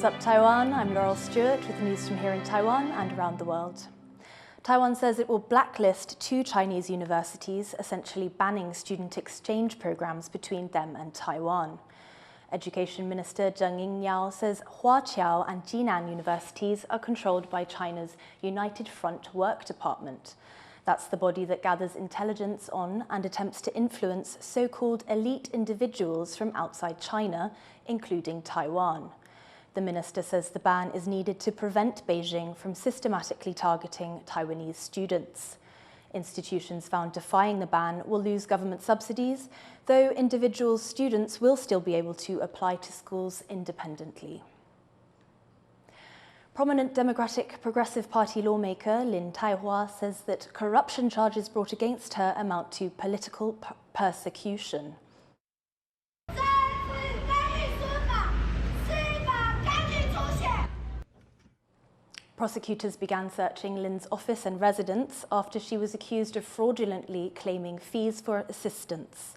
What's up, Taiwan? I'm Laurel Stewart with news from here in Taiwan and around the world. Taiwan says it will blacklist 2 Chinese universities, essentially banning student exchange programs between them and Taiwan. Education Minister Zheng Yingyao says Huaqiao and Jinan universities are controlled by China's United Front Work Department. That's the body that gathers intelligence on and attempts to influence so-called elite individuals from outside China, including Taiwan. The minister says the ban is needed to prevent Beijing from systematically targeting Taiwanese students. Institutions found defying the ban will lose government subsidies, though individual students will still be able to apply to schools independently. Prominent Democratic Progressive Party lawmaker Lin Taihua says that corruption charges brought against her amount to political persecution. Prosecutors began searching Lin's office and residence after she was accused of fraudulently claiming fees for assistance.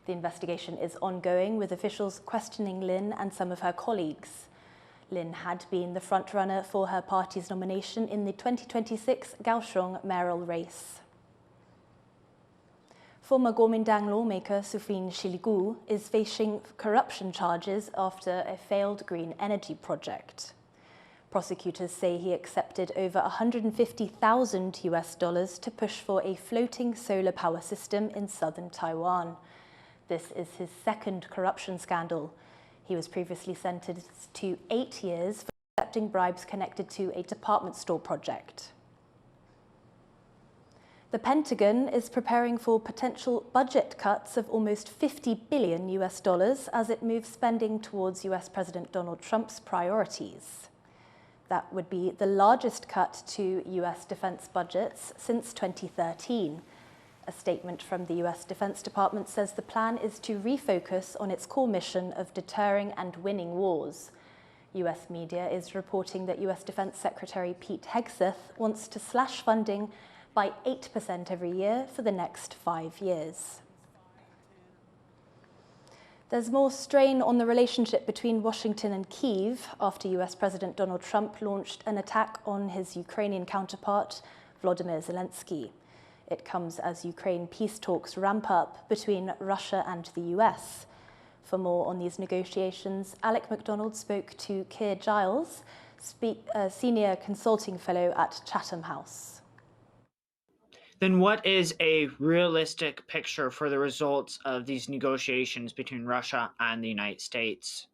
The investigation is ongoing, with officials questioning Lin and some of her colleagues. Lin had been the frontrunner for her party's nomination in the 2026 Kaohsiung mayoral race. Former Kuomintang lawmaker Sufin Shiligu is facing corruption charges after a failed green energy project. Prosecutors say he accepted over $150,000 to push for a floating solar power system in southern Taiwan. This is his second corruption scandal. He was previously sentenced to 8 years for accepting bribes connected to a department store project. The Pentagon is preparing for potential budget cuts of almost $50 billion as it moves spending towards US President Donald Trump's priorities. That would be the largest cut to US defense budgets since 2013. A statement from the US Defense Department says the plan is to refocus on its core mission of deterring and winning wars. US media is reporting that US Defense Secretary Pete Hegseth wants to slash funding by 8% every year for the next 5 years. There's more strain on the relationship between Washington and Kyiv after US President Donald Trump launched an attack on his Ukrainian counterpart, Volodymyr Zelensky. It comes as Ukraine peace talks ramp up between Russia and the US. For more on these negotiations, Alec MacDonald spoke to Keir Giles, senior consulting fellow at Chatham House. Then what is a realistic picture for the results of these negotiations between Russia and the United States?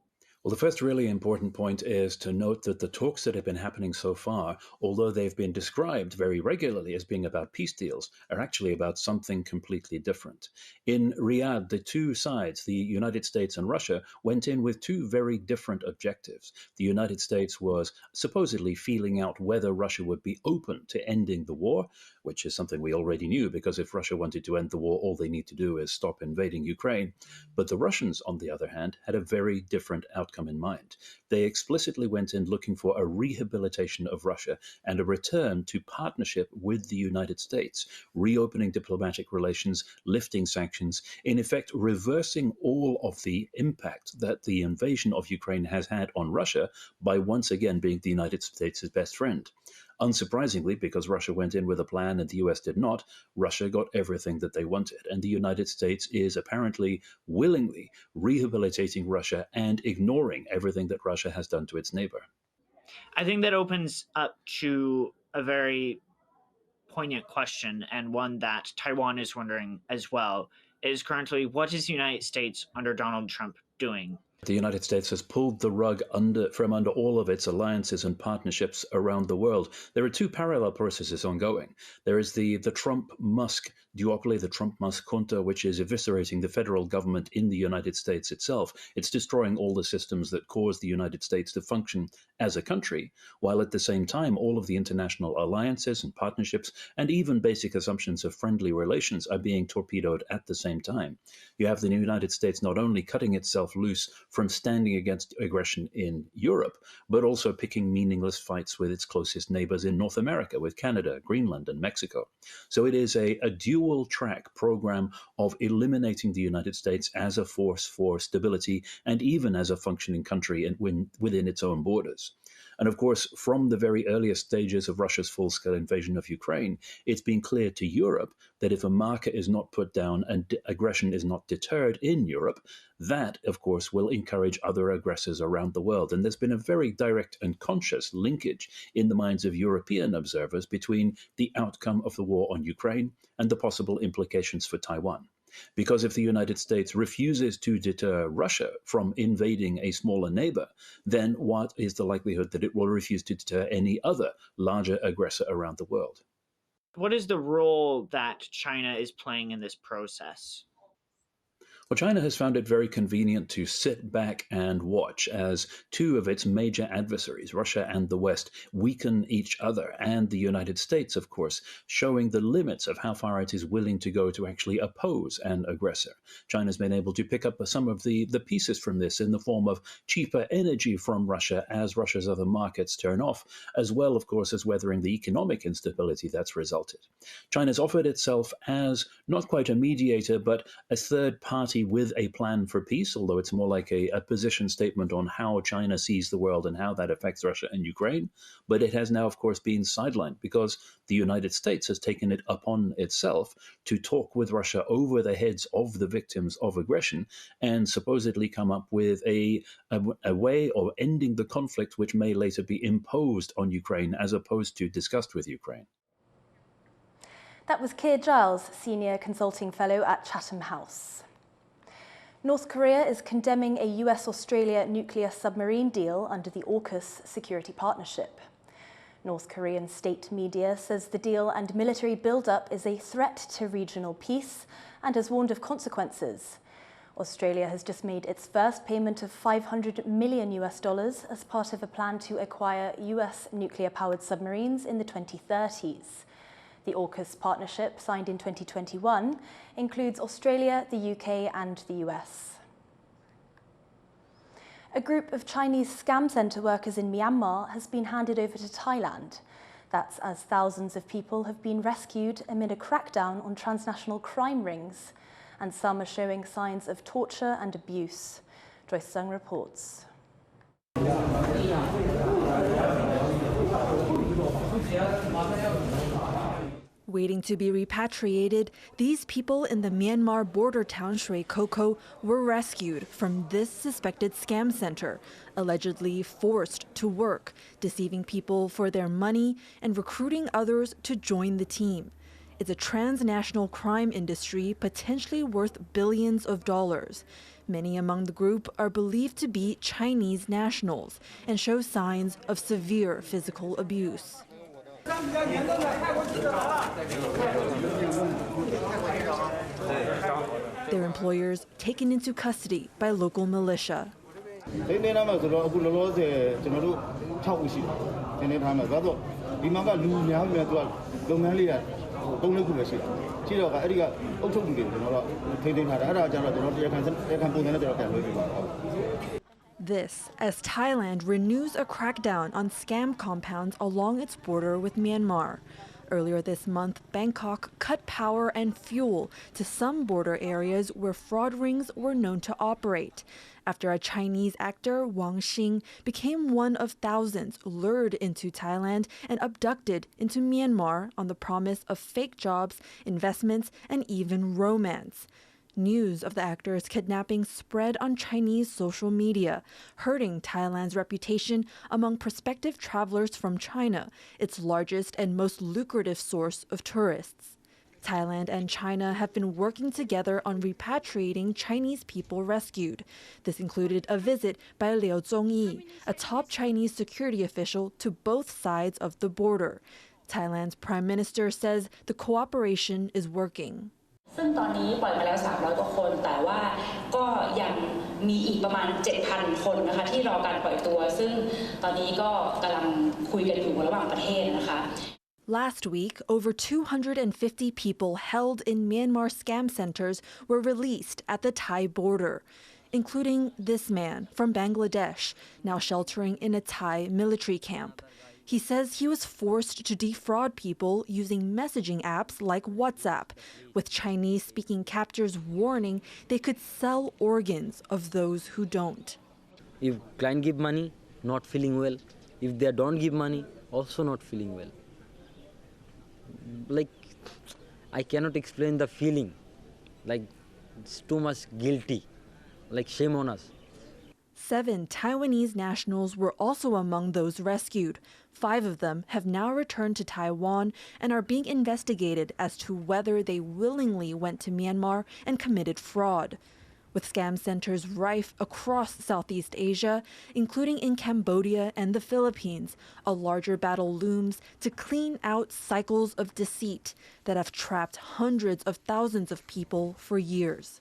Well, the first really important point is to note that the talks that have been happening so far, although they've been described very regularly as being about peace deals, are actually about something completely different. In Riyadh, the two sides, the United States and Russia, went in with two very different objectives. The United States was supposedly feeling out whether Russia would be open to ending the war, which is something we already knew, because if Russia wanted to end the war, all they need to do is stop invading Ukraine. But the Russians, on the other hand, had a very different outcome in mind. They explicitly went in looking for a rehabilitation of Russia and a return to partnership with the United States, reopening diplomatic relations, lifting sanctions, in effect reversing all of the impact that the invasion of Ukraine has had on Russia by once again being the United States' best friend. Unsurprisingly, because Russia went in with a plan and the US did not, Russia got everything that they wanted. And the United States is apparently willingly rehabilitating Russia and ignoring everything that Russia has done to its neighbor. I think that opens up to a very poignant question, and one that Taiwan is wondering as well, is currently what is the United States under Donald Trump doing? The United States has pulled the rug from under all of its alliances and partnerships around the world. There are two parallel processes ongoing. There is the Trump-Musk duopoly, the Trump-Musk junta, which is eviscerating the federal government in the United States itself. It's destroying all the systems that cause the United States to function as a country, while at the same time all of the international alliances and partnerships and even basic assumptions of friendly relations are being torpedoed at the same time. You have the United States not only cutting itself loose from standing against aggression in Europe, but also picking meaningless fights with its closest neighbors in North America, with Canada, Greenland, and Mexico. So it is a dual dual-track program of eliminating the United States as a force for stability and even as a functioning country within its own borders. And of course, from the very earliest stages of Russia's full-scale invasion of Ukraine, it's been clear to Europe that if a marker is not put down and aggression is not deterred in Europe, that, of course, will encourage other aggressors around the world. And there's been a very direct and conscious linkage in the minds of European observers between the outcome of the war on Ukraine and the possible implications for Taiwan. Because if the United States refuses to deter Russia from invading a smaller neighbor, then what is the likelihood that it will refuse to deter any other larger aggressor around the world? What is the role that China is playing in this process? Well, China has found it very convenient to sit back and watch as two of its major adversaries, Russia and the West, weaken each other, and the United States, of course, showing the limits of how far it is willing to go to actually oppose an aggressor. China's been able to pick up some of the pieces from this in the form of cheaper energy from Russia as Russia's other markets turn off, as well, of course, as weathering the economic instability that's resulted. China's offered itself as not quite a mediator, but a third party with a plan for peace, although it's more like a position statement on how China sees the world and how that affects Russia and Ukraine. But it has now, of course, been sidelined because the United States has taken it upon itself to talk with Russia over the heads of the victims of aggression and supposedly come up with a way of ending the conflict which may later be imposed on Ukraine as opposed to discussed with Ukraine. That was Keir Giles, Senior Consulting Fellow at Chatham House. North Korea is condemning a US-Australia nuclear submarine deal under the AUKUS security partnership. North Korean state media says the deal and military build-up is a threat to regional peace and has warned of consequences. Australia has just made its first payment of $500 million as part of a plan to acquire US nuclear-powered submarines in the 2030s. The AUKUS partnership, signed in 2021, includes Australia, the UK and the US. A group of Chinese scam centre workers in Myanmar has been handed over to Thailand. That's as thousands of people have been rescued amid a crackdown on transnational crime rings, and some are showing signs of torture and abuse. Joyce Sung reports. Waiting to be repatriated, these people in the Myanmar border town Shui Koko were rescued from this suspected scam center, allegedly forced to work, deceiving people for their money and recruiting others to join the team. It's a transnational crime industry potentially worth billions of dollars. Many among the group are believed to be Chinese nationals and show signs of severe physical abuse. Their employers taken into custody by local militia. This, as Thailand renews a crackdown on scam compounds along its border with Myanmar. Earlier this month, Bangkok cut power and fuel to some border areas where fraud rings were known to operate, after a Chinese actor, Wang Xing, became one of thousands lured into Thailand and abducted into Myanmar on the promise of fake jobs, investments, and even romance. News of the actor's kidnapping spread on Chinese social media, hurting Thailand's reputation among prospective travelers from China, its largest and most lucrative source of tourists. Thailand and China have been working together on repatriating Chinese people rescued. This included a visit by Liu Zhongyi, a top Chinese security official, to both sides of the border. Thailand's prime minister says the cooperation is working. ซึ่งตอนนี้ปล่อยมาแล้ว300กว่าคนแต่ว่าก็ยังมีอีกประมาณ 7,000 คนนะคะที่รอการปล่อยตัวซึ่งตอนนี้ก็กำลังคุยกันอยู่ระหว่างประเทศนะคะ Last week, over 250 people held in Myanmar scam centers were released at the Thai border, including this man from Bangladesh, now sheltering in a Thai military camp. He says he was forced to defraud people using messaging apps like WhatsApp, with Chinese-speaking captors warning they could sell organs of those who don't. If client give money, not feeling well. If they don't give money, also not feeling well. Like, I cannot explain the feeling. Like, it's too much guilty. Like, shame on us. 7 Taiwanese nationals were also among those rescued. 5 of them have now returned to Taiwan and are being investigated as to whether they willingly went to Myanmar and committed fraud. With scam centers rife across Southeast Asia, including in Cambodia and the Philippines, a larger battle looms to clean out cycles of deceit that have trapped hundreds of thousands of people for years.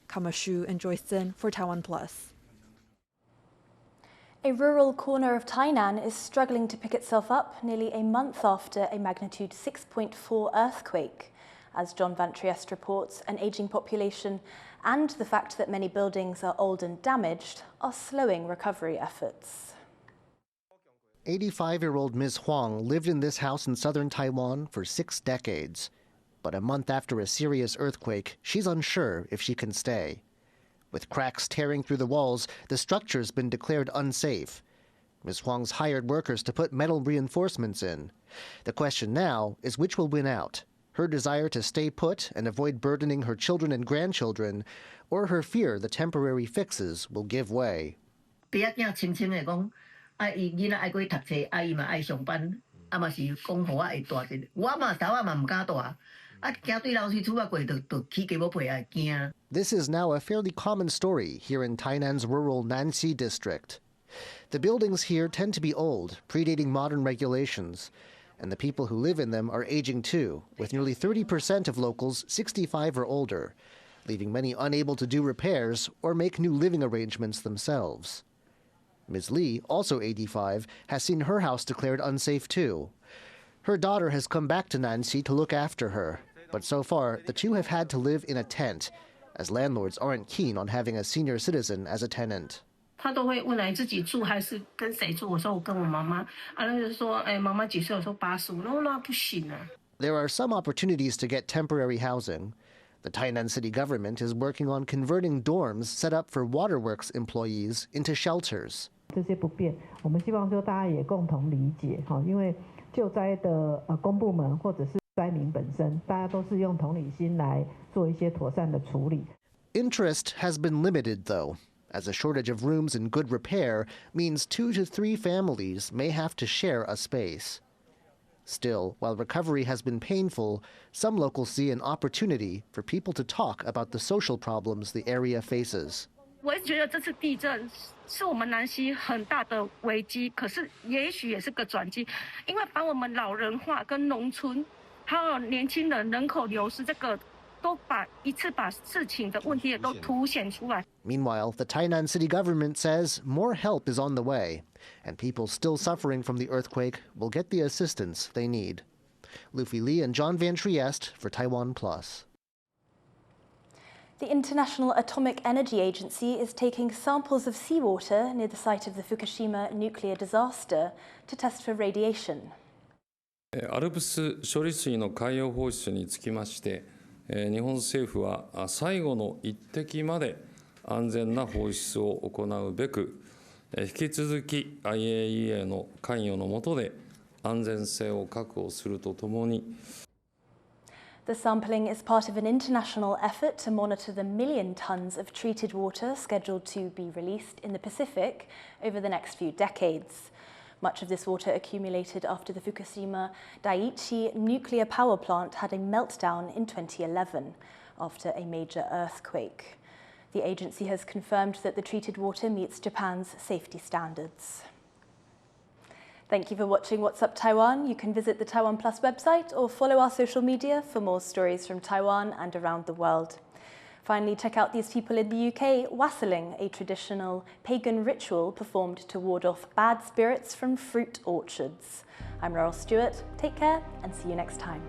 Kamashu and Joyce Zhen for TaiwanPlus. A rural corner of Tainan is struggling to pick itself up nearly a month after a magnitude 6.4 earthquake. As John Van Trieste reports, an ageing population and the fact that many buildings are old and damaged are slowing recovery efforts. 85-year-old Ms. Huang lived in this house in southern Taiwan for 6 decades. But a month after a serious earthquake, she's unsure if she can stay. With cracks tearing through the walls, the structure's been declared unsafe. Ms. Huang's hired workers to put metal reinforcements in. The question now is which will win out: her desire to stay put and avoid burdening her children and grandchildren, or her fear the temporary fixes will give way. This is now a fairly common story here in Tainan's rural Nanxi district. The buildings here tend to be old, predating modern regulations, and the people who live in them are aging too, with nearly 30% of locals 65 or older, leaving many unable to do repairs or make new living arrangements themselves. Ms. Lee, also 85, has seen her house declared unsafe too. Her daughter has come back to Nanxi to look after her, but so far the two have had to live in a tent, as landlords aren't keen on having a senior citizen as a tenant. There are some opportunities to get temporary housing. The Tainan city government is working on converting dorms set up for waterworks employees into shelters. 这些不便，我们希望说大家也共同理解哈，因为救灾的公部门或者是灾民本身，大家都是用同理心来做一些妥善的处理。Interest has been limited, though, as a shortage of rooms in good repair means 2 to 3 families may have to share a space. Still, while recovery has been painful, some locals see an opportunity for people to talk about the social problems the area faces. 我觉得这次地震是我们南西很大的危机，可是也许也是个转机，因为把我们老人化跟农村还有年轻人人口流失这个都把事情的问题也都凸显出来。 Meanwhile, the Tainan city government says more help is on the way, and people still suffering from the earthquake will get the assistance they need. Luffy Lee and John Van Trieste for TaiwanPlus. The International Atomic Energy Agency is taking samples of seawater near the site of the Fukushima nuclear disaster to test for radiation. アルプス処理水の海洋放出につきまして、日本政府は最後の一滴まで安全な放出を行うべく、引き続き IAEA の関与の下で安全性を確保するとともに。 The sampling is part of an international effort to monitor the million tons of treated water scheduled to be released in the Pacific over the next few decades. Much of this water accumulated after the Fukushima Daiichi nuclear power plant had a meltdown in 2011 after a major earthquake. The agency has confirmed that the treated water meets Japan's safety standards. Thank you for watching What's Up Taiwan. You can visit the TaiwanPlus website or follow our social media for more stories from Taiwan and around the world. Finally, check out these people in the UK wassailing, a traditional pagan ritual performed to ward off bad spirits from fruit orchards. I'm Laurel Stewart. Take care and see you next time.